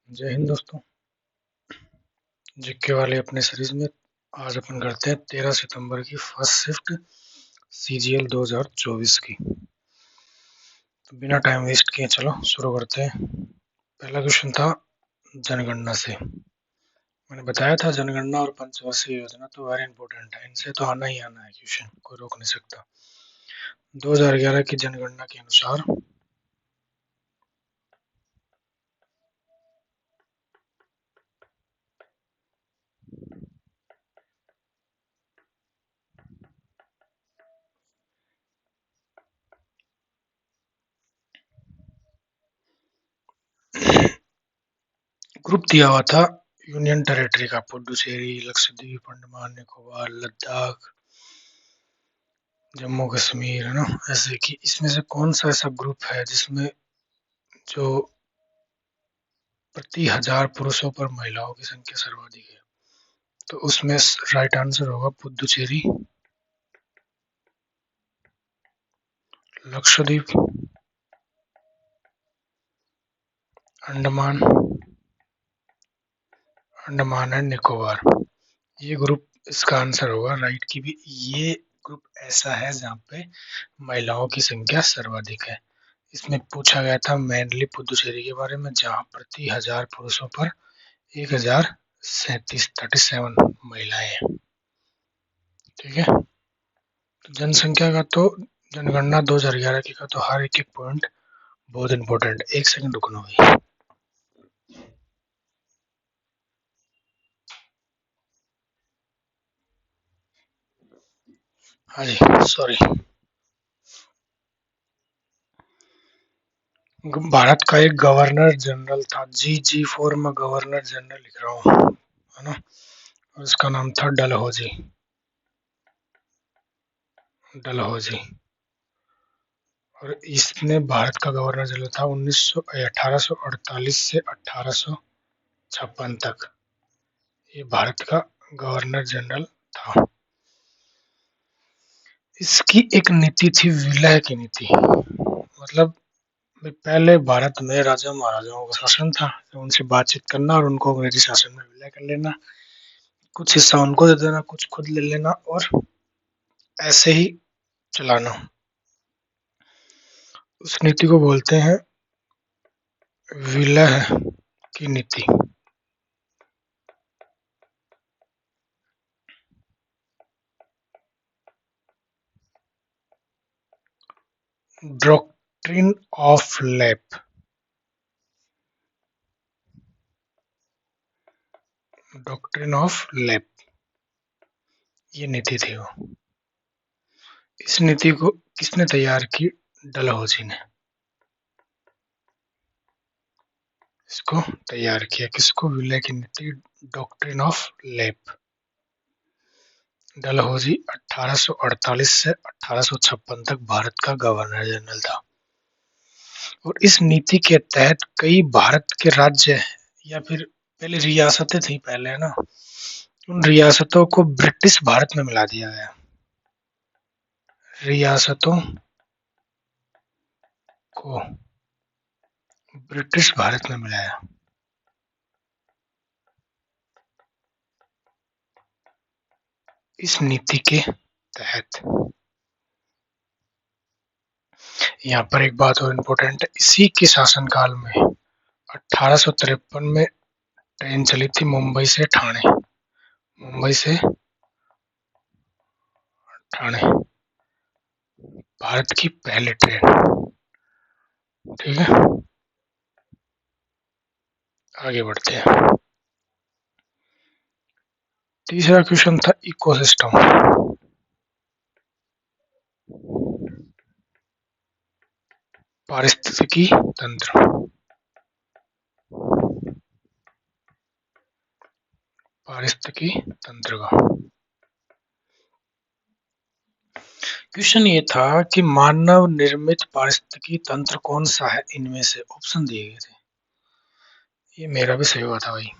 जय हिंद दोस्तों। जीके वाले अपने सीरीज में आज अपन करते हैं 13 सितंबर की फर्स्ट शिफ्ट CGL 2024 की। तो बिना टाइम वेस्ट किए चलो शुरू करते हैं। पहला क्वेश्चन था जनगणना से। मैंने बताया था जनगणना और पंचवर्षीय योजना तो वेरी इंपॉर्टेंट है, इनसे तो आना ही आना है क्वेश्चन, कोई रोक नहीं सकता। 2011 की जनगणना के अनुसार ग्रुप दिया हुआ था यूनियन टेरिटरी का, पुडुचेरी, लक्षद्वीप, अंडमान निकोबार, लद्दाख, जम्मू कश्मीर, है ना, ऐसे कि इसमें से कौन सा ऐसा ग्रुप है जिसमें जो प्रति 1000 पुरुषों पर महिलाओं की संख्या सर्वाधिक है। तो उसमें राइट आंसर होगा पुडुचेरी, लक्षद्वीप, अंडमान एंड निकोबार। ये ग्रुप इसका आंसर होगा राइट की भी। ये ग्रुप ऐसा है जहाँ पे महिलाओं की संख्या सर्वाधिक है। इसमें पूछा गया था मेनली पुडुचेरी के बारे में, जहाँ प्रति 1000 पुरुषों पर 1037 महिलाएं हैं। ठीक है, तो जनसंख्या का तो जनगणना 2011 की का तो हर एक पॉइंट बहुत इंपॉर्टेंट। एक सेकंड रुकना भाई। हाँ जी, सॉरी। भारत का एक गवर्नर जनरल था, जी4 में गवर्नर जनरल लिख रहा हूँ, है ना, और उसका नाम था डलहौजी। और इसने भारत का गवर्नर जनरल था 1848 से 1856 तक। ये भारत का गवर्नर जनरल था। इसकी एक नीति थी विलय की नीति। मतलब पहले भारत में राजा महाराजाओं का शासन था, उनसे बातचीत करना और उनको अंग्रेजी शासन में विलय कर लेना, कुछ हिस्सा उनको दे देना, कुछ खुद ले लेना, और ऐसे ही चलाना। उस नीति को बोलते हैं विलय की नीति। Doctrine of lap, doctrine of lap, ये नीति थी वो। इस नीति को किसने तैयार की? डलहौजी ने इसको तैयार किया। किसको? विलय की नीति, डॉक्ट्रिन ऑफ लैप। डलहौजी 1848 से 1856 तक भारत का गवर्नर जनरल था। और इस नीति के तहत कई भारत के राज्य या फिर पहले रियासतें थी पहले, है ना, उन रियासतों को ब्रिटिश भारत में मिला दिया गया। रियासतों को ब्रिटिश भारत में मिलाया। इस नीति के तहत यहाँ पर एक बात और इम्पोर्टेंट है, इसी के शासनकाल में 1853 में ट्रेन चली थी मुंबई से ठाणे। मुंबई से ठाणे भारत की पहली ट्रेन। ठीक है, आगे बढ़ते हैं। तीसरा क्वेश्चन था इकोसिस्टम। पारिस्थितिकी तंत्र, पारिस्थितिकी तंत्र का क्वेश्चन ये था कि मानव निर्मित पारिस्थितिकी तंत्र कौन सा है इनमें से। ऑप्शन दिए गए थे, ये मेरा भी सही हुआ था भाई।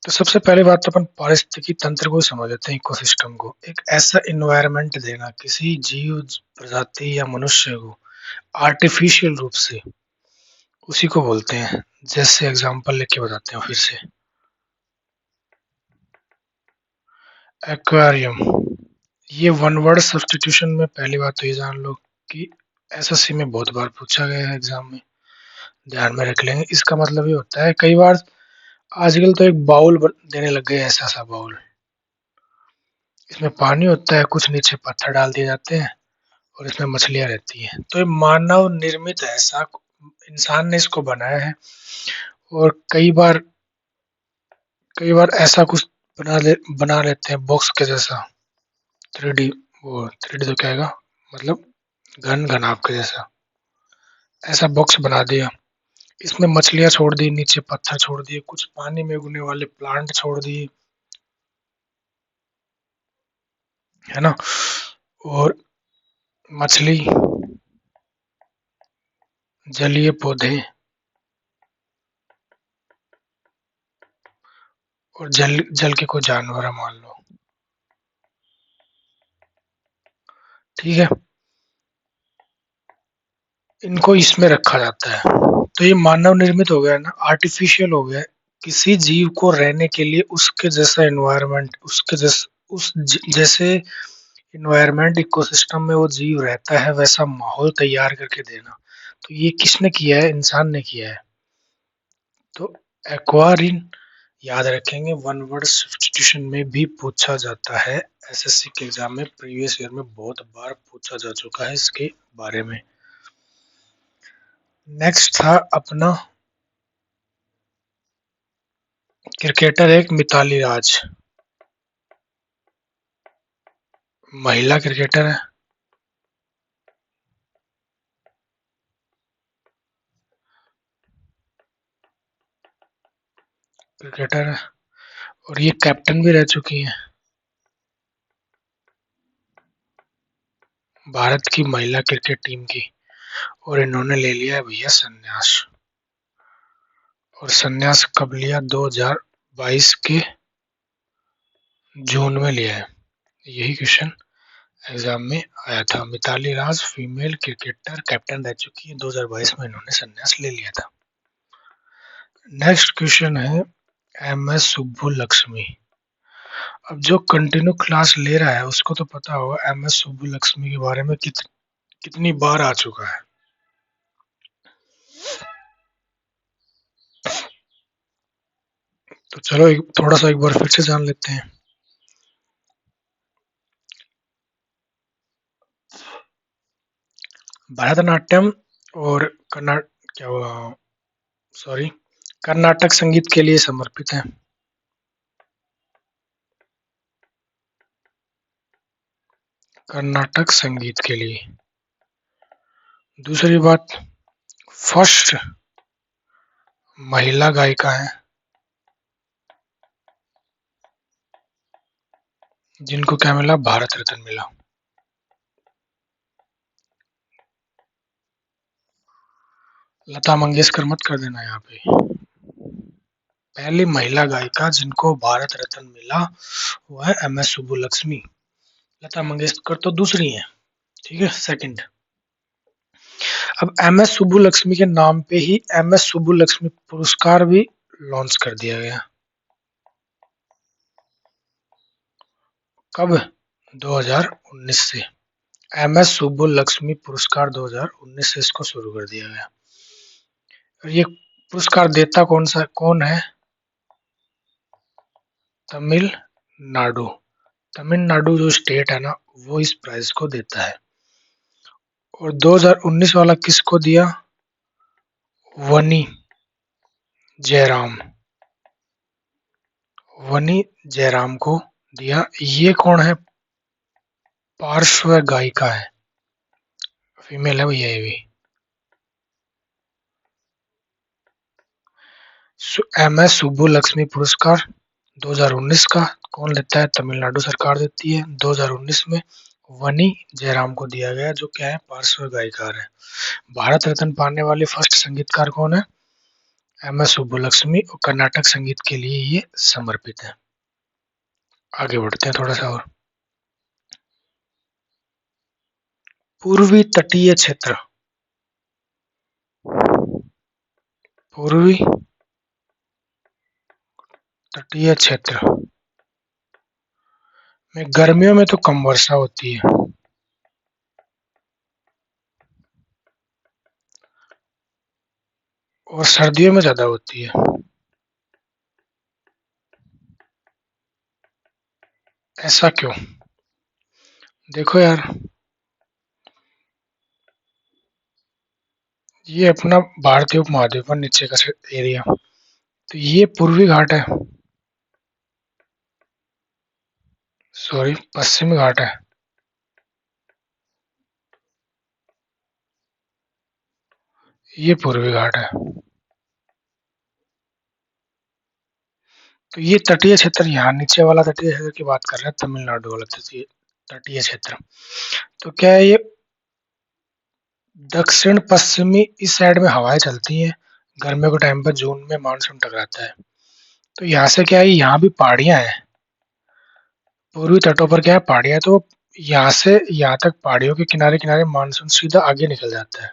तो सबसे पहले बात तो अपन पारिस्थितिकी तंत्र को समझ लेते हैं। इकोसिस्टम को एक ऐसा इन्वायरमेंट देना किसी जीव प्रजाति या मनुष्य को आर्टिफिशियल रूप से उसी को बोलते हैं। जैसे एग्जांपल लेके बताते हैं फिर से। एक्वेरियम, ये वन वर्ड सब्स्टिट्यूशन में पहली बात तो ये जान लो कि एसएससी में बहुत बार पूछा गया है एग्जाम में, ध्यान में रख लेंगे। इसका मतलब ये होता है, कई बार आजकल तो एक बाउल देने लग गए, ऐसा सा बाउल, इसमें पानी होता है, कुछ नीचे पत्थर डाल दिए जाते हैं और इसमें मछलियां रहती हैं। तो ये मानव निर्मित है, ऐसा इंसान ने इसको बनाया है। और कई बार ऐसा कुछ बना लेते हैं बॉक्स के जैसा, 3D, वो 3D तो क्या है, मतलब घनाभ के जैसा, ऐसा बॉक्स बना दिया, इसमें मछलियां छोड़ दी, नीचे पत्थर छोड़ दिए, कुछ पानी में उगने वाले प्लांट छोड़ दिए, है ना। और मछली, जलीय पौधे और जल जल के कोई जानवर है मान लो, ठीक है, इनको इसमें रखा जाता है। तो ये मानव निर्मित हो गया ना, आर्टिफिशियल हो गया। किसी जीव को रहने के लिए उसके जैसा एनवायरनमेंट, जैसे एनवायरनमेंट इकोसिस्टम में वो जीव रहता है, वैसा माहौल तैयार करके देना। तो ये किसने किया है? इंसान ने किया है। तो एक्वारिन याद रखेंगे, वन वर्ड सब्स्टिट्यूशन में भी पूछा जाता है। एसएससी के एग्जाम में प्रीवियस ईयर में बहुत बार पूछा जा चुका है इसके बारे में। नेक्स्ट था अपना क्रिकेटर एक मिताली राज, महिला क्रिकेटर है, क्रिकेटर है और ये कैप्टन भी रह चुकी हैं भारत की महिला क्रिकेट टीम की। और इन्होंने ले लिया है भैया संन्यास। और संन्यास कब लिया? 2022 के जून में लिया है। यही क्वेश्चन एग्जाम में आया था। मिताली राज फीमेल क्रिकेटर कैप्टन रह चुकी है, 2022 में इन्होंने संन्यास ले लिया था। नेक्स्ट क्वेश्चन है एम एस सुब्बुलक्ष्मी। अब जो कंटिन्यू क्लास ले रहा है उसको तो पता होगा एम एस सुब्बुलक्ष्मी के बारे में कितनी बार आ चुका है। तो चलो थोड़ा सा एक बार फिर से जान लेते हैं। भरतनाट्यम और क्या हुआ, सॉरी, कर्नाटक संगीत के लिए समर्पित है। कर्नाटक संगीत के लिए। दूसरी बात, फर्स्ट महिला गायिका है जिनको क्या मिला? भारत रत्न मिला। लता मंगेशकर मत कर देना यहाँ पे। पहली महिला गायिका जिनको भारत रत्न मिला वो है एम एस सुब्बुलक्ष्मी। लता मंगेशकर तो दूसरी है, ठीक है, सेकंड। अब एम एस सुब्बुलक्ष्मी के नाम पे ही एम एस सुब्बुलक्ष्मी पुरस्कार भी लॉन्च कर दिया गया। कब? 2019 से। एम एस सुब्बुलक्ष्मी पुरस्कार 2019 से इसको शुरू कर दिया गया। और ये पुरस्कार देता कौन है? तमिलनाडु। तमिलनाडु जो स्टेट है ना, वो इस प्राइज को देता है। और 2019 वाला किसको दिया? वनी जयराम। वनी जयराम को दिया। ये कौन है? पार्श्व गायिका है, फीमेल है भैया ये भी। एम एस सुब्बुलक्ष्मी पुरस्कार 2019 का कौन लेता है? तमिलनाडु सरकार देती है। 2019 में वनी जयराम को दिया गया, जो क्या है? पार्श्व गायिकार है। भारत रत्न पाने वाले फर्स्ट संगीतकार कौन है? M S Subbulakshmi. और कर्नाटक संगीत के लिए ये समर्पित है। आगे बढ़ते हैं थोड़ा सा और। पूर्वी तटीय क्षेत्र, पूर्वी तटीय क्षेत्र में गर्मियों में तो कम वर्षा होती है और सर्दियों में ज्यादा होती है। ऐसा क्यों? देखो यार, ये अपना भारतीय उपमहाद्वीप पर नीचे का एरिया, तो ये पूर्वी घाट है, सॉरी पश्चिमी घाट है। ये पूर्वी घाट है। तो ये तटीय क्षेत्र, यहाँ नीचे वाला तटीय क्षेत्र की बात कर रहे हैं, तमिलनाडु वाला तटीय तटीय क्षेत्र। तो क्या है, ये दक्षिण पश्चिमी इस साइड में हवाएं चलती हैं। गर्मियों के टाइम पर जून में मानसून टकराता है। तो यहाँ से क्या है, यहाँ भी पहाड़ियां हैं। पूर्वी तटों पर क्या है, पहाड़ियां। तो यहाँ से यहाँ तक पहाड़ियों के किनारे किनारे मानसून सीधा आगे निकल जाता है।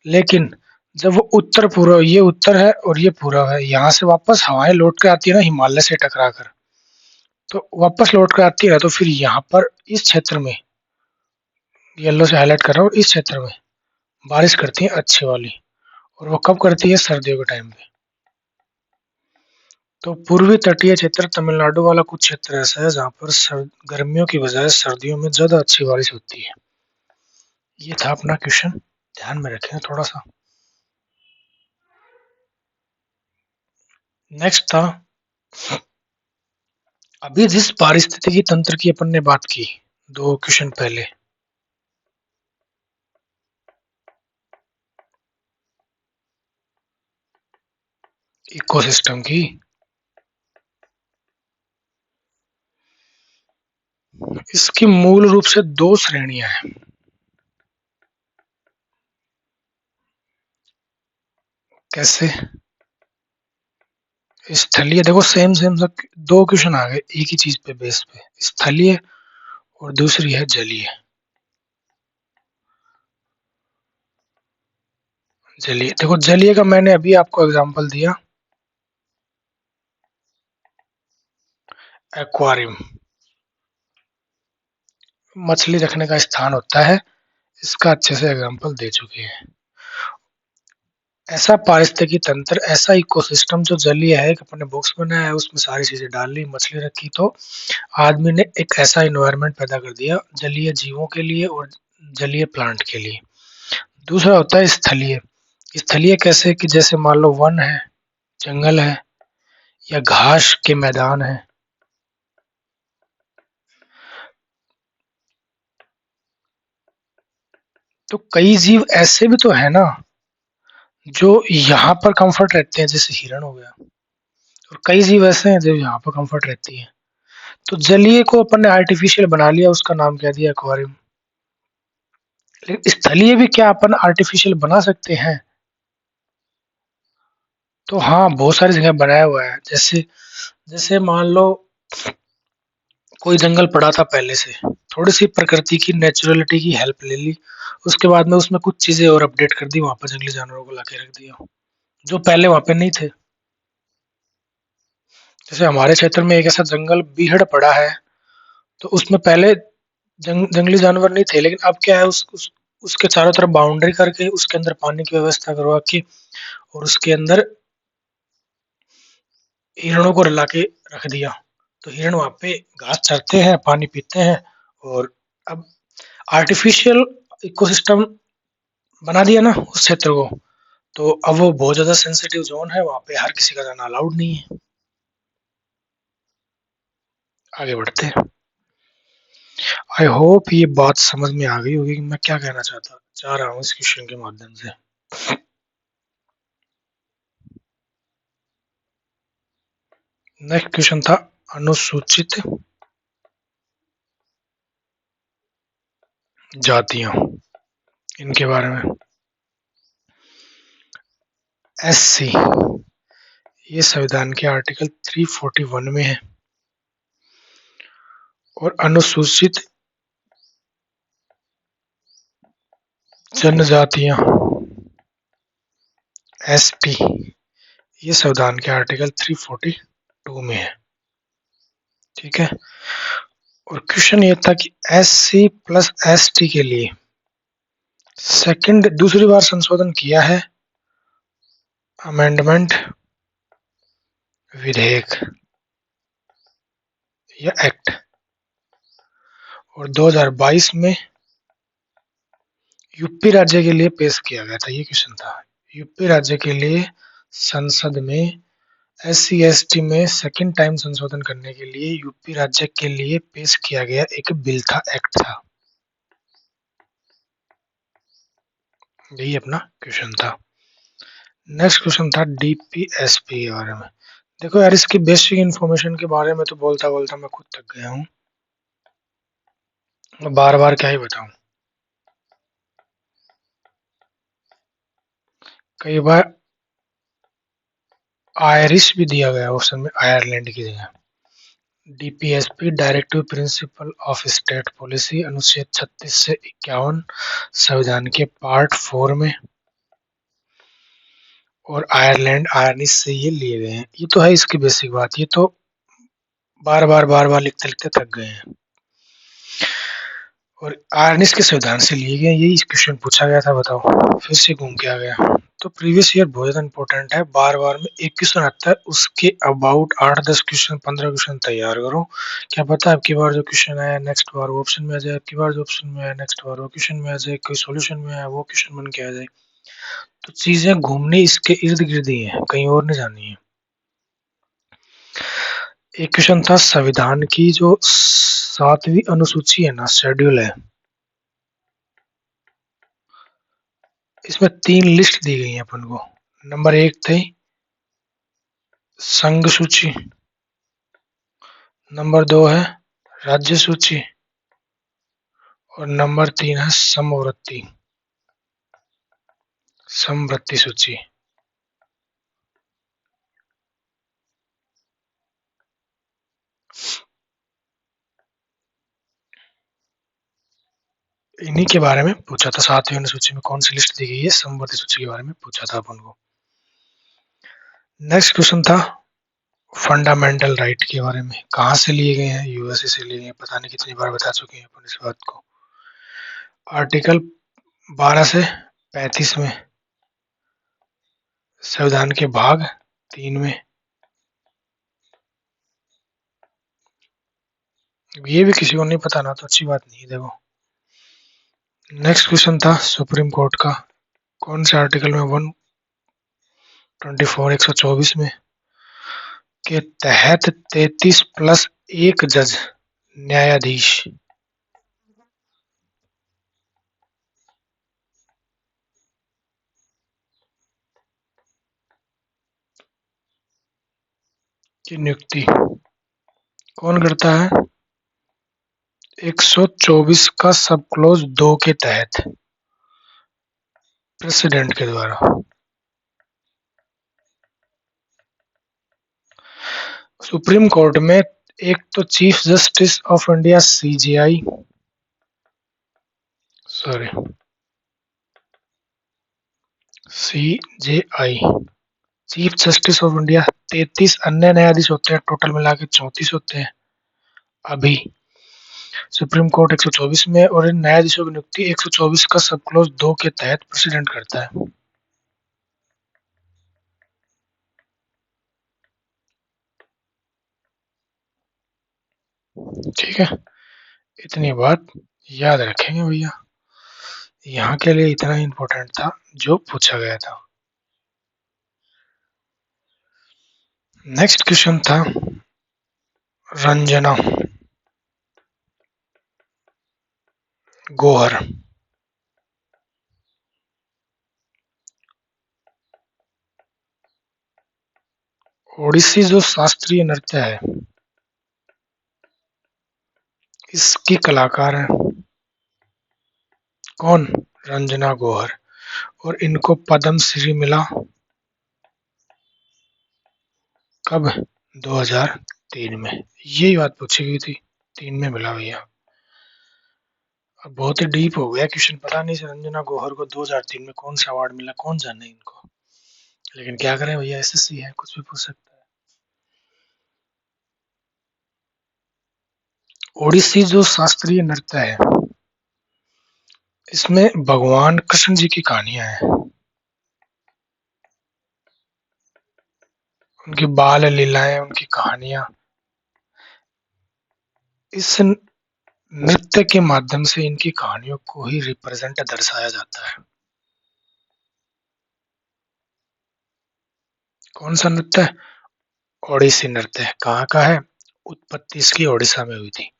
लेकिन जब वो उत्तर पूर्व, ये उत्तर है और ये पूर्व है, यहाँ से वापस हवाएं लौट के आती है ना हिमालय से टकरा कर, तो वापस लौट कर आती है ना, तो फिर यहाँ पर इस क्षेत्र में, येलो से हाईलाइट कर रहा हूँ, इस क्षेत्र में बारिश करती है अच्छी वाली। और वो कब करती है, सर्दियों के टाइम पे। तो पूर्वी तटीय क्षेत्र तमिलनाडु वाला कुछ क्षेत्र ऐसा है जहाँ पर गर्मियों की बजाय सर्दियों में ज्यादा अच्छी बारिश होती है। ये था अपना क्वेश्चन, ध्यान में रखें थोड़ा सा। नेक्स्ट था, अभी जिस पारिस्थितिकी तंत्र की अपन ने बात की 2 क्वेश्चन पहले, इकोसिस्टम की, इसकी मूल रूप से 2 श्रेणियां हैं। कैसे? स्थलीय, देखो सेम सेम सब 2 क्वेश्चन आ गए एक ही चीज पे बेस पे, स्थलीय और दूसरी है जलीय। जलीय, देखो जलीय का मैंने अभी आपको एग्जांपल दिया, एक्वारियम, मछली रखने का स्थान होता है, इसका अच्छे से एग्जांपल दे चुके हैं। ऐसा पारिस्थितिकी तंत्र, ऐसा इकोसिस्टम जो जलीय है, एक अपने बॉक्स बनाया है, उसमें सारी चीजें डाल ली, मछली रखी, तो आदमी ने एक ऐसा इन्वायरमेंट पैदा कर दिया जलीय जीवों के लिए और जलीय प्लांट के लिए। दूसरा होता है स्थलीय। स्थलीय कैसे, कि जैसे मान लो वन है, जंगल है, या घास के मैदान है। तो कई जीव ऐसे भी तो है ना जो यहाँ पर कंफर्ट रहते हैं, जैसे हिरण हो गया, और कई जीव ऐसे हैं जो यहाँ पर कंफर्ट रहती है। तो जलीय को अपन ने आर्टिफिशियल बना लिया, उसका नाम कह दिया एक्वारियम। लेकिन स्थलीय भी क्या अपन आर्टिफिशियल बना सकते हैं? तो हाँ, बहुत सारी जगह बनाया हुआ है। जैसे जैसे मान लो कोई जंगल पड़ा था पहले से, थोड़ी सी प्रकृति की नेचुरलिटी की हेल्प ले ली, उसके बाद में उसमें कुछ चीजें और अपडेट कर दी, वहां पर जंगली जानवरों को लाके रख दिया जो पहले वहां पे नहीं थे। जैसे हमारे क्षेत्र में एक ऐसा जंगल बीहड़ पड़ा है, तो उसमें पहले जंगली जानवर नहीं थे, लेकिन अब क्या है, उसके चारों तरफ बाउंड्री करके उसके अंदर पानी की व्यवस्था करवा के और उसके अंदर हिरणों को ला के रख दिया। तो हिरण वहां पे घास चरते हैं, पानी पीते हैं, और अब आर्टिफिशियल इकोसिस्टम बना दिया ना उस क्षेत्र को। तो अब वो बहुत ज्यादा सेंसिटिव जोन है, वहां पे हर किसी का जाना अलाउड नहीं है। आगे बढ़ते हैं। आई होप ये बात समझ में आ गई होगी कि मैं क्या कहना चाह रहा हूँ इस क्वेश्चन के माध्यम से। नेक्स्ट क्वेश्चन था अनुसूचित जातियां, इनके बारे में। एससी, ये संविधान के आर्टिकल 341 में है। और अनुसूचित जनजातियां ST, ये संविधान के आर्टिकल 342 में है। ठीक है, और क्वेश्चन ये था कि SC प्लस ST के लिए दूसरी बार संशोधन किया है अमेंडमेंट, विधेयक या एक्ट, और 2022 में यूपी राज्य के लिए पेश किया गया था। ये क्वेश्चन था, यूपी राज्य के लिए संसद में SC ST में सेकंड टाइम संशोधन करने के लिए यूपी राज्य के लिए पेश किया गया एक बिल था, एक्ट था। यही अपना क्वेश्चन था। नेक्स्ट क्वेश्चन था DPSP के बारे में। देखो यार, इसकी बेसिक इंफॉर्मेशन के बारे में तो बोलता बोलता मैं खुद थक गया हूँ, बार बार क्या ही बताऊं। कई बार आयरिश भी दिया गया ऑप्शन में, आयरलैंड की जगह। DPSP directive principle of state policy, अनुच्छेद 36 से 51 संविधान के पार्ट 4 में, और आयरलैंड आयरनिश से ये लिए गए हैं। ये तो है इसकी बेसिक बात, ये तो बार बार लिखते लिखते थक गए हैं। और आयरनिश के संविधान से लिए गए, यही क्वेश्चन पूछा गया था, बताओ फिर से घूम के आ गया। तो प्रीवियस ईयर बहुत ज्यादा इंपॉर्टेंट है, बार बार में एक क्वेश्चन आता है, उसके अबाउट 8-10 क्वेश्चन 15 क्वेश्चन तैयार करो। क्या पता आपकी बार जो क्वेश्चन आया नेक्स्ट बार वो ऑप्शन में आ जाए, आपकी बार जो ऑप्शन में आया नेक्स्ट बार वो क्वेश्चन में आ जाए, कोई सॉल्यूशन में आया वो क्वेश्चन बन के आ जाए। तो चीजें घूमनी इसके इर्द गिर्द ही है, कहीं और नहीं जानी है। एक क्वेश्चन था संविधान की जो 7वीं अनुसूची है ना, शेड्यूल है, इसमें 3 लिस्ट दी गई है अपन को। नंबर 1 थी संघ सूची, नंबर 2 है राज्य सूची, और नंबर 3 है समवर्ती सूची। इन्हीं के बारे में पूछा था, 7वीं अनुसूची में कौन सी लिस्ट दी गई है, समवर्ती सूची के बारे में पूछा था अपन को। नेक्स्ट क्वेश्चन था फंडामेंटल राइट के बारे में, कहाँ से लिए गए हैं, यूएसए से लिए गए हैं, पता नहीं कितनी बार बता चुके हैं अपन इस बात को। आर्टिकल 12 से 35 में, संविधान के भाग 3 में। ये भी किसी को नहीं पता ना, तो अच्छी बात नहीं। देखो नेक्स्ट क्वेश्चन था सुप्रीम कोर्ट का, कौन से आर्टिकल में, 124 124 में के तहत 33 प्लस 1 जज न्यायाधीश की नियुक्ति कौन करता है, 124 का सब क्लोज 2 के तहत प्रेसिडेंट के द्वारा। सुप्रीम कोर्ट में एक तो chief justice of India CJI, sorry CJI, chief justice of India, 33 अन्य न्यायाधीश होते हैं, टोटल मिला के 34 होते हैं अभी। सुप्रीम कोर्ट 124 में, और इन न्यायाधीशों की नियुक्ति 124 का सब क्लोज 2 के तहत प्रेसिडेंट करता है। ठीक है, इतनी बात याद रखेंगे भैया, यहाँ के लिए इतना इम्पोर्टेंट था जो पूछा गया था। नेक्स्ट क्वेश्चन था रंजना गोहर, ओडिसी जो शास्त्रीय नृत्य है, इसकी कलाकार है कौन, रंजना गोहर, और इनको पद्म श्री मिला कब, 2003 में। यही बात पूछी गई थी, 3 में मिला भैया। अब बहुत ही डीप हो गया क्वेश्चन, पता नहीं रंजना गोहर को 2003 में कौन सा अवार्ड मिला, कौन जाने इनको। लेकिन क्या करें भैया, एसएससी है, कुछ भी पूछ सकता है। ओडिसी जो शास्त्रीय नृत्य है, इसमें भगवान कृष्ण जी की कहानियां हैं, उनकी बाल लीलाएं, उनकी कहानियां इस नृत्य के माध्यम से इनकी कहानियों को ही रिप्रेजेंट दर्शाया जाता है। कौन सा नृत्य है? ओडिसी नृत्य। कहाँ का है? उत्पत्ति इसकी ओडिशा में हुई थी।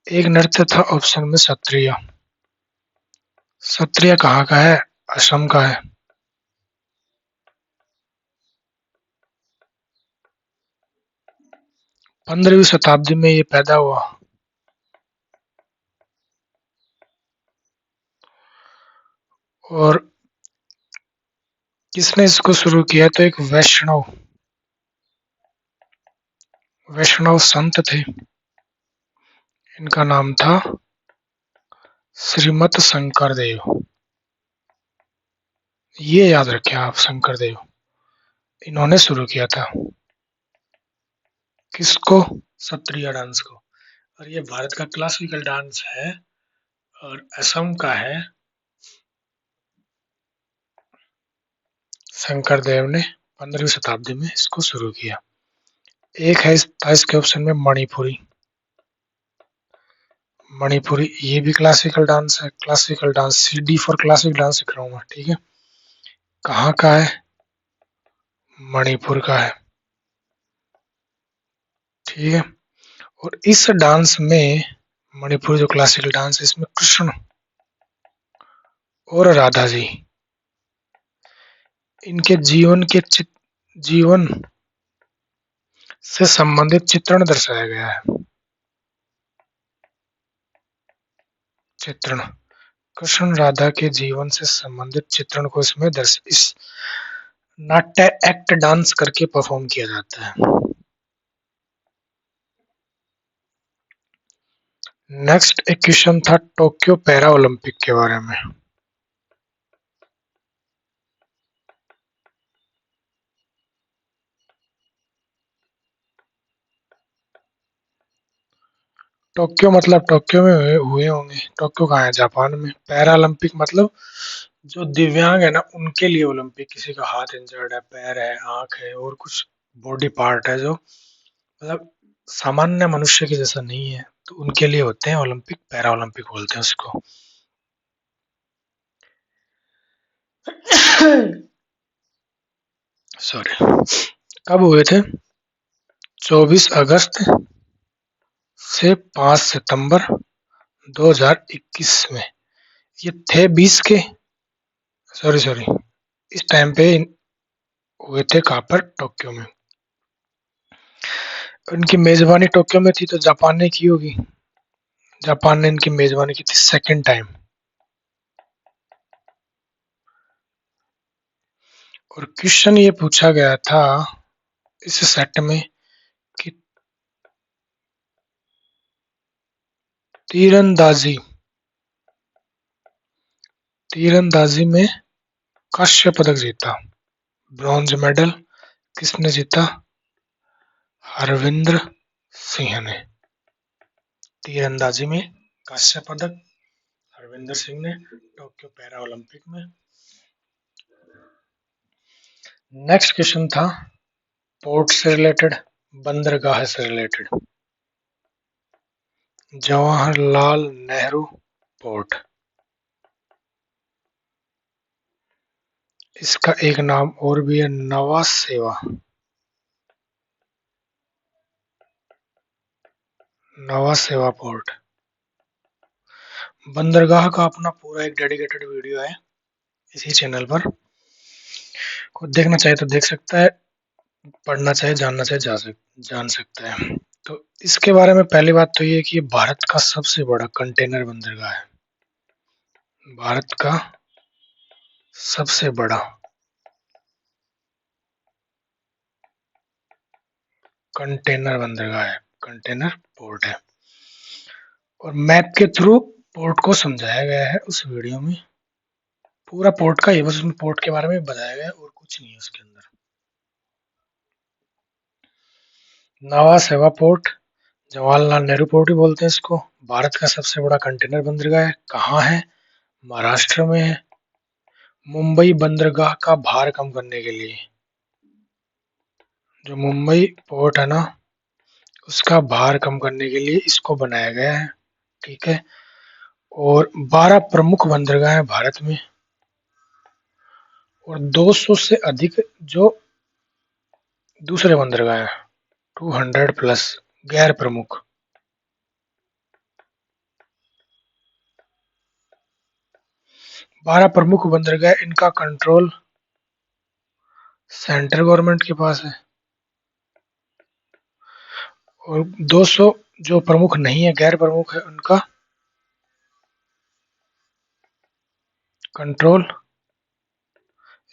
एक नृत्य था ऑप्शन में सत्रिय। सत्रिय कहाँ का है? असम का है। 15वीं शताब्दी में ये पैदा हुआ। और किसने इसको शुरू किया? तो एक वैष्णव संत थे, इनका नाम था श्रीमत शंकर देव। ये याद रखें आप, शंकर देव, इन्होंने शुरू किया था। किसको? सत्रिया डांस को। और ये भारत का क्लासिकल डांस है और असम का है। शंकर देव ने 15वीं शताब्दी में इसको शुरू किया। एक है था इसके ऑप्शन में मणिपुरी। मणिपुरी ये भी क्लासिकल डांस है। Classical dance, CD for classic dance Sikh रहा हूँ मैं, ठीक है। कहाँ का है? मणिपुर का है, ठीक है। और इस डांस में, मणिपुर जो क्लासिकल डांस है, इसमें कृष्ण और राधा जी, इनके जीवन से संबंधित चित्रण दर्शाया गया है। चित्रण, कृष्ण राधा के जीवन से संबंधित चित्रण को इसमें इस नाट्य एक्ट डांस करके परफॉर्म किया जाता है। नेक्स्ट एक क्वेश्चन था टोक्यो पैरा ओलंपिक के बारे में। टोक्यो मतलब टोक्यो में हुए होंगे। टोक्यो कहाँ है? जापान में। पैरा ओलंपिक मतलब जो दिव्यांग है ना, उनके लिए ओलंपिक। किसी का हाथ इंजर्ड है, पैर है, आंख है, और कुछ बॉडी पार्ट है जो मतलब सामान्य मनुष्य के जैसा नहीं है, तो उनके लिए होते हैं ओलंपिक। पैरा ओलंपिक बोलते हैं उसको। सॉरी। कब हुए थे? 24 अगस्त से 5 सितंबर 2021 में। ये थे 20 के, सॉरी, इस टाइम पे हुए थे। कहाँ पर? टोक्यो में। उनकी मेजबानी टोक्यो में थी, तो जापान ने की होगी। जापान ने इनकी मेजबानी की थी सेकंड टाइम। और क्वेश्चन ये पूछा गया था इस सेट में कि तीरंदाजी में कांस्य पदक जीता। ब्रॉन्ज मेडल किसने जीता? हरविंदर सिंह ने। तीरंदाजी में कांस्य पदक हरविंदर सिंह ने टोक्यो पैरा ओलंपिक में। नेक्स्ट क्वेश्चन था पोर्ट से रिलेटेड, बंदरगाह से रिलेटेड। जवाहरलाल नेहरू पोर्ट, इसका एक नाम और भी है, नवा सेवा पोर्ट। बंदरगाह का अपना पूरा एक डेडिकेटेड वीडियो है इसी चैनल पर। को देखना चाहे तो देख सकता है, पढ़ना चाहे, जानना चाहे जान सकता है। तो इसके बारे में पहली बात तो ये है कि ये भारत का सबसे बड़ा कंटेनर बंदरगाह है। भारत का सबसे बड़ा कंटेनर बंदरगाह है, कंटेनर पोर्ट है। और मैप के थ्रू पोर्ट को समझाया गया है उस वीडियो में। पूरा पोर्ट का ही, बस उसमें पोर्ट के बारे में बताया गया है और कुछ कुछ नहीं है उसके अंदर। नवा सेवा पोर्ट, जवाहरलाल नेहरू पोर्ट भी बोलते हैं इसको, भारत का सबसे बड़ा कंटेनर बंदरगाह है। कहाँ है? महाराष्ट्र में है। मुंबई बंदरगाह का भार कम करने के लिए, जो मुंबई पोर्ट है ना, उसका भार कम करने के लिए इसको बनाया गया है। ठीक है। और 12 प्रमुख बंदरगाह हैं भारत में, और 200 से अधिक जो दूसरे बंदरगाह हैं, 200 प्लस गैर प्रमुख। 12 प्रमुख बंदरगाह, इनका कंट्रोल सेंट्रल गवर्नमेंट के पास है। और 200 जो प्रमुख नहीं है, गैर प्रमुख है, उनका कंट्रोल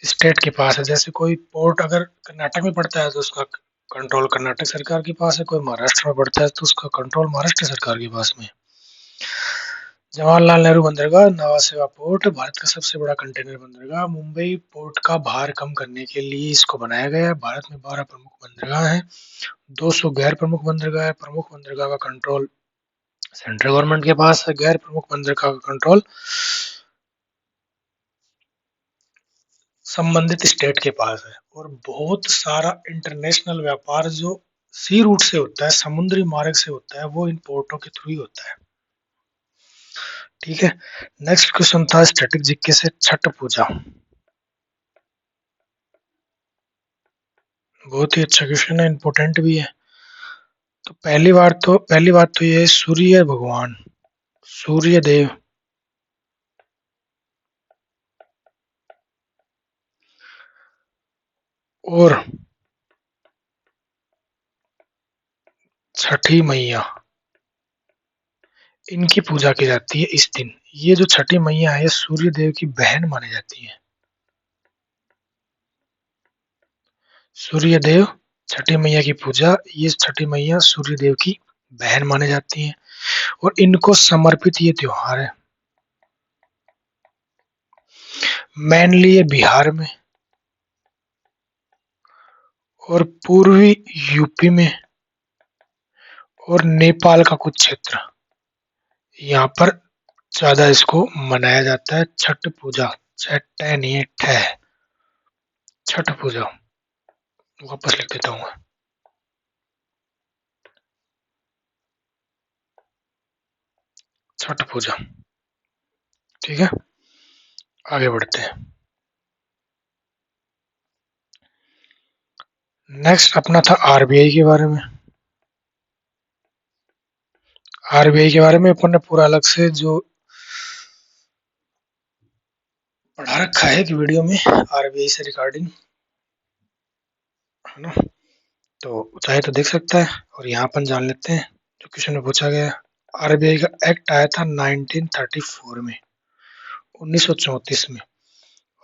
स्टेट के पास है। जैसे कोई पोर्ट अगर कर्नाटक में पड़ता है तो उसका कंट्रोल कर्नाटक सरकार के पास है, कोई महाराष्ट्र में पड़ता है तो उसका कंट्रोल महाराष्ट्र सरकार के पास में। जवाहरलाल नेहरू बंदरगाह, नवा सेवा पोर्ट, भारत का सबसे बड़ा कंटेनर बंदरगाह। मुंबई पोर्ट का भार कम करने के लिए इसको बनाया गया है। भारत में 12 प्रमुख बंदरगाह हैं, 200 गैर प्रमुख बंदरगाह है। प्रमुख बंदरगाह का कंट्रोल सेंट्रल गवर्नमेंट के पास है, गैर प्रमुख बंदरगाह का कंट्रोल संबंधित स्टेट के पास है। और बहुत सारा इंटरनेशनल व्यापार जो सी रूट से होता है, समुद्री मार्ग से होता है, वो इन पोर्टों के थ्रू ही होता है। ठीक है। नेक्स्ट क्वेश्चन था स्टैटिक जीके से, छठ पूजा। बहुत ही अच्छा क्वेश्चन है, इंपॉर्टेंट भी है। तो पहली बात तो ये है, सूर्य भगवान, सूर्य देव और छठी मैया, इनकी पूजा की जाती है इस दिन। ये जो छठी मैया है, ये सूर्य देव की बहन मानी जाती है। सूर्य देव, छठी मैया की पूजा, ये छठी मैया सूर्य देव की बहन मानी जाती है, और इनको समर्पित ये त्योहार है। मेनली ये बिहार में और पूर्वी यूपी में और नेपाल का कुछ क्षेत्र, यहाँ पर ज्यादा इसको मनाया जाता है। छठ पूजा, छठ नहीं, ठह, छठ पूजा। वापस लिख देता हूँ, छठ पूजा। ठीक है, आगे बढ़ते हैं। नेक्स्ट अपना था आरबीआई के बारे में। आरबीआई के बारे में अपन ने पूरा अलग से जो पढ़ा रखा है कि वीडियो में, आरबीआई से रिगार्डिंग, है ना, तो चाहे तो देख सकता है। और यहाँ अपन जान लेते हैं जो क्वेश्चन में पूछा गया। आरबीआई का एक्ट आया था 1934 में, 1934 में,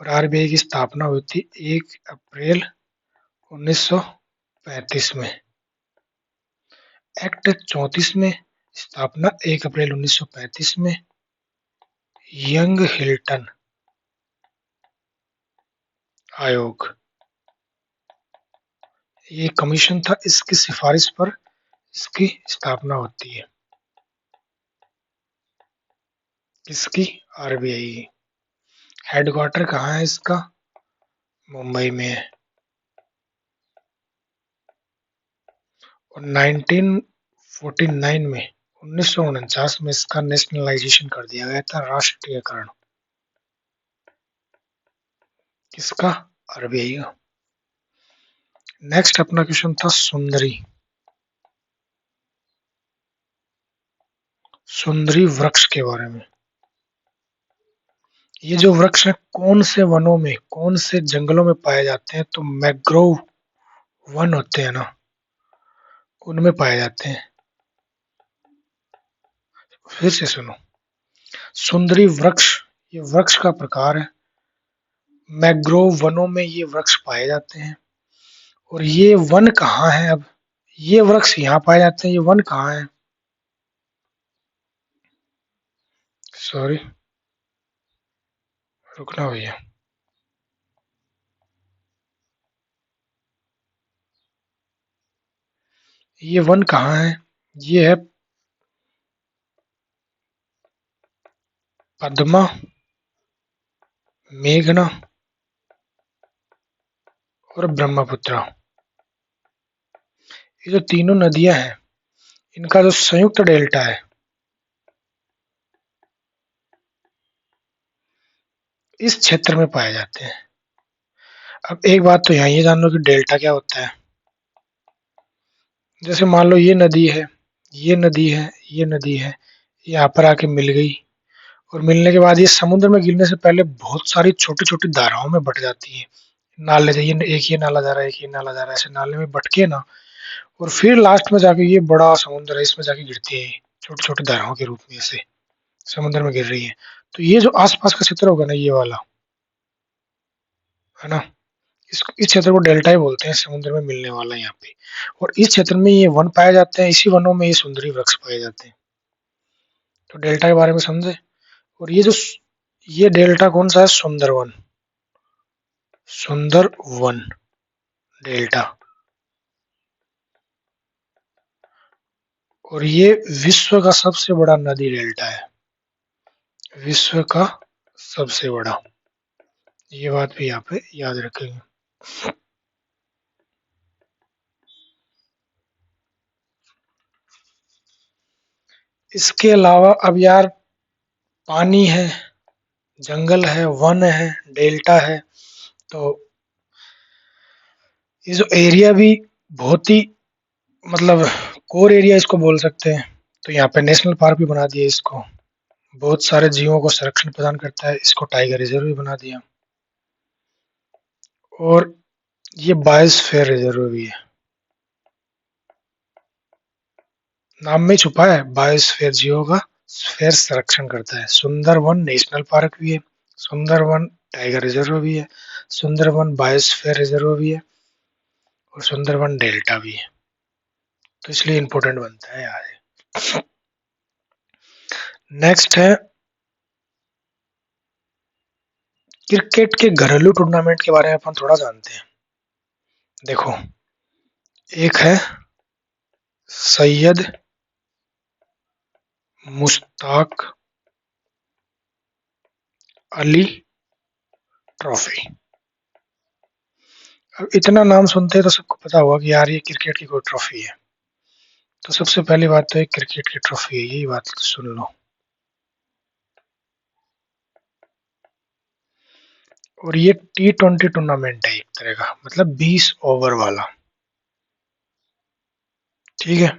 और आरबीआई की स्थापना हुई थी 1 अप्रैल 1935 में। एक्ट 34 में, स्थापना 1 अप्रैल 1935 में। यंग हिल्टन आयोग, ये कमीशन था, इसकी सिफारिश पर इसकी स्थापना होती है। इसकी आरबीआई की हेडक्वार्टर कहाँ है इसका? मुंबई में है। और 1949 में, 1949 में इसका नेशनलाइजेशन कर दिया गया था, राष्ट्रीयकरण। किसका? आरबीआई का। नेक्स्ट अपना क्वेश्चन था सुंदरी, सुंदरी वृक्ष के बारे में। ये जो वृक्ष है, कौन से वनों में, कौन से जंगलों में पाए जाते हैं? तो मैग्रोव वन होते हैं ना, उनमें पाए जाते हैं। फिर से सुनो, सुंदरी वृक्ष, ये वृक्ष का प्रकार है। मैग्रोव वनों में ये वृक्ष पाए जाते हैं। और ये वन कहाँ है? अब ये वृक्ष यहाँ पाए जाते हैं, ये वन कहाँ है? सॉरी, रुकना भैया। ये वन कहाँ है? ये है पद्मा, मेघना और ब्रह्मपुत्र। ये जो तीनों नदियां हैं, इनका जो संयुक्त डेल्टा है, इस क्षेत्र में पाए जाते हैं। अब एक बात तो यहाँ ये जान लो कि डेल्टा क्या होता है। जैसे मान लो ये नदी है, ये नदी है, ये नदी है, यहाँ पर आके मिल गई, और मिलने के बाद ये समुद्र में गिरने से पहले बहुत सारी छोटी छोटी धाराओं में बट जाती है। नाले से ये एक ये नाला जा रहा है, एक ये नाला जा रहा है, ऐसे नाले में बट के ना, और फिर लास्ट में जाके ये बड़ा समुद्र है, इसमें जाके गिरती है, छोटी छोटी धाराओं के रूप में ऐसे समुद्र में गिर रही है। तो ये जो आसपास का क्षेत्र होगा ना, ये वाला, है ना, इस क्षेत्र को डेल्टा ही बोलते हैं, समुद्र में मिलने वाला यहाँ पे। और इस क्षेत्र में ये वन पाए जाते हैं, इसी वनों में ये सुंदरी वृक्ष पाए जाते हैं। तो डेल्टा के बारे में समझे। और ये डेल्टा कौन सा है? सुंदरवन, सुंदरवन डेल्टा। और ये विश्व का सबसे बड़ा नदी डेल्टा है, विश्व का सबसे बड़ा। ये बात भी यहाँ पे याद रखेंगे। इसके अलावा अब यार, पानी है, जंगल है, वन है, डेल्टा है, तो ये जो एरिया भी बहुत ही, मतलब कोर एरिया इसको बोल सकते हैं। तो यहाँ पे नेशनल पार्क भी बना दिया इसको, बहुत सारे जीवों को संरक्षण प्रदान करता है, इसको टाइगर रिजर्व भी बना दिया, और ये बायोस्फीयर रिजर्व भी है, नाम में छुपा है, बायोस्फीयर, जीवों का स्फीयर संरक्षण करता है। सुंदरवन नेशनल पार्क भी है, सुंदरवन टाइगर रिजर्व भी है, सुंदरवन बायोस्फीयर रिजर्व भी है, और सुंदरवन डेल्टा भी है। तो इसलिए इंपॉर्टेंट बनता है यार। नेक्स्ट है, क्रिकेट के घरेलू टूर्नामेंट के बारे में अपन थोड़ा जानते हैं। देखो, एक है सैयद मुश्ताक अली ट्रॉफी। अब इतना नाम सुनते हैं तो सबको पता होगा कि यार ये क्रिकेट की कोई ट्रॉफी है। तो सबसे पहली बात तो एक क्रिकेट की ट्रॉफी है, यही बात सुन लो। और ये T20 टूर्नामेंट है एक तरह का, मतलब 20 ओवर वाला। ठीक है।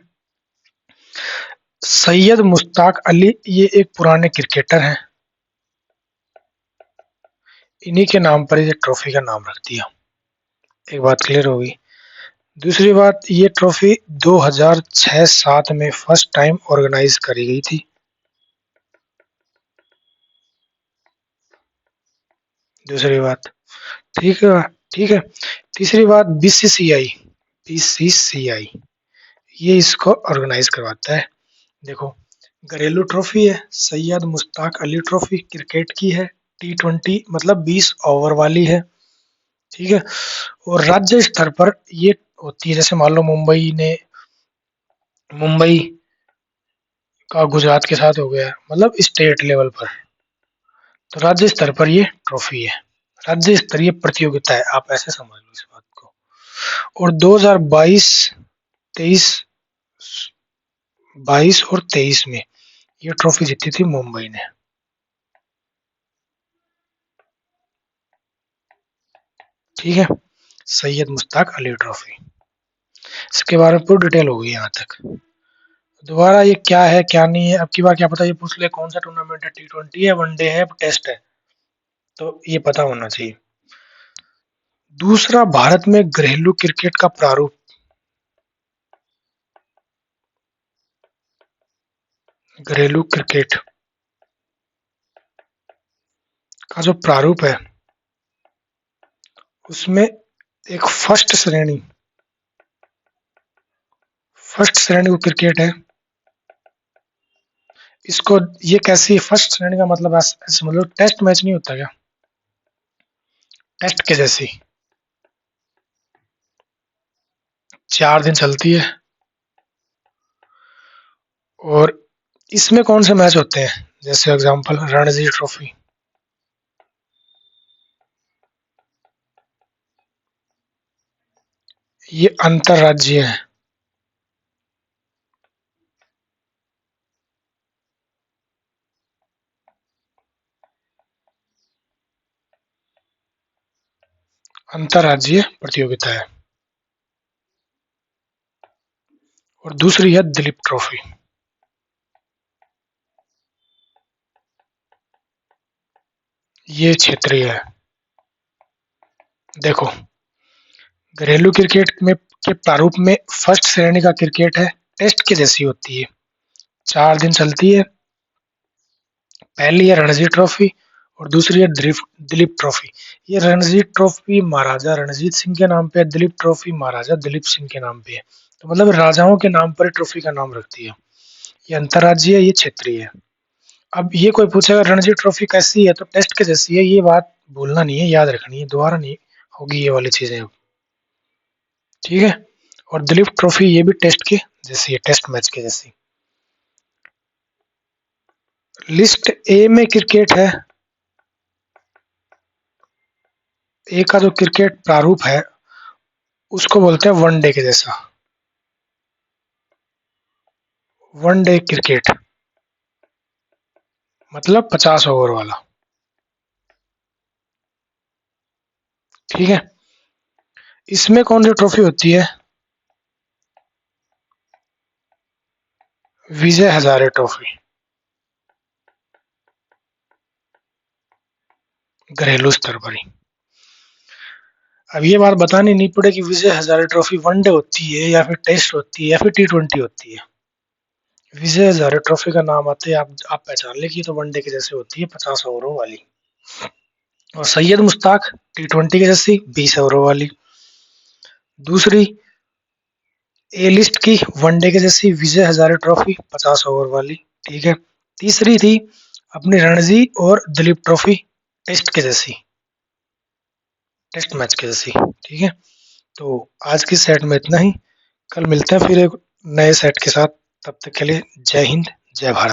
सैयद मुश्ताक अली ये एक पुराने क्रिकेटर हैं, इन्हीं के नाम पर ये ट्रॉफी का नाम रख दिया। एक बात क्लियर होगी। दूसरी बात, ये ट्रॉफी 2006-07 में फर्स्ट टाइम ऑर्गेनाइज करी गई थी। दूसरी बात, ठीक है, ठीक है। तीसरी बात, बीसीसीआई ये इसको ऑर्गेनाइज करवाता है। देखो, घरेलू ट्रॉफी है, सैयद मुश्ताक अली ट्रॉफी क्रिकेट की है, T20 मतलब 20 ओवर वाली है। ठीक है। और राज्य स्तर पर ये होती है, जैसे मान लो मुंबई का गुजरात के साथ हो गया, मतलब स्टेट लेवल पर। तो राज्य स्तर पर ये ट्रॉफी है, राज्य स्तरीय प्रतियोगिता है, आप ऐसे समझ लो इस बात को। और 2022, 23, 22 और 23 में ये ट्रॉफी जीती थी मुंबई ने। ठीक है, सैयद मुश्ताक अली ट्रॉफी। इसके बारे में पूरी डिटेल हो गई यहाँ तक। दोबारा ये क्या है क्या नहीं है, अब की बार क्या पता ये पूछ ले कौन सा टूर्नामेंट है, T20 है, वनडे है, टेस्ट है, तो ये पता होना चाहिए। दूसरा, भारत में घरेलू क्रिकेट का प्रारूप, घरेलू क्रिकेट का जो प्रारूप है, उसमें एक फर्स्ट श्रेणी को क्रिकेट है। इसको, ये कैसी फर्स्ट श्रेणी का मतलब ऐसे मतलब टेस्ट मैच नहीं होता क्या, टेस्ट के जैसी 4 दिन चलती है, और इसमें कौन से मैच होते हैं, जैसे एग्जांपल रणजी ट्रॉफी, ये अंतरराज्यीय है। अंतरराज्यीय प्रतियोगिता है। और दूसरी है दिलीप ट्रॉफी, ये क्षेत्रीय है। देखो, घरेलू क्रिकेट में के प्रारूप में फर्स्ट श्रेणी का क्रिकेट है, टेस्ट की जैसी होती है, 4 दिन चलती है। पहली है रणजी ट्रॉफी और दूसरी है दिलीप ट्रॉफी। ये रणजी ट्रॉफी महाराजा रणजीत सिंह के नाम पे है, दिलीप ट्रॉफी महाराजा दिलीप सिंह के नाम पे है। तो मतलब राजाओं के नाम पर ट्रॉफी का नाम रखती है। ये अंतर्राज्यीय है, ये क्षेत्रीय है। अब ये कोई पूछेगा रणजी ट्रॉफी कैसी है, तो टेस्ट के जैसी है, ये बात भूलना नहीं है, याद रखनी है, दोबारा नहीं होगी ये वाली चीजें अब। ठीक है। और दिलीप ट्रॉफी ये भी टेस्ट के जैसी है, टेस्ट मैच के जैसी। लिस्ट ए में क्रिकेट है, ए का जो क्रिकेट प्रारूप है उसको बोलते हैं वनडे के जैसा, वनडे क्रिकेट, मतलब 50 ओवर वाला। ठीक है। इसमें कौन सी ट्रॉफी होती है, विजय हजारे ट्रॉफी, घरेलू स्तर पर ही। अब ये बात बतानी नहीं पड़ेगी, विजय हजारे ट्रॉफी वनडे होती है या फिर टेस्ट होती है या फिर T20 होती है। विजय हजारे ट्रॉफी का नाम आते ही आप पहचान ले कि ये तो वनडे के जैसे होती है, 50 ओवरों वाली। और सैयद मुश्ताक T20 के जैसी 20 ओवरों वाली। दूसरी ए लिस्ट की वनडे के जैसी विजय हजारे ट्रॉफी 50 ओवर वाली। ठीक है। तीसरी थी अपनी रणजी और दिलीप ट्रॉफी टेस्ट के जैसी, टेस्ट मैच के जैसी। ठीक है। तो आज की सेट में इतना ही, कल मिलते हैं फिर एक नए सेट के साथ। तब तक के लिए जय हिंद, जय भारत।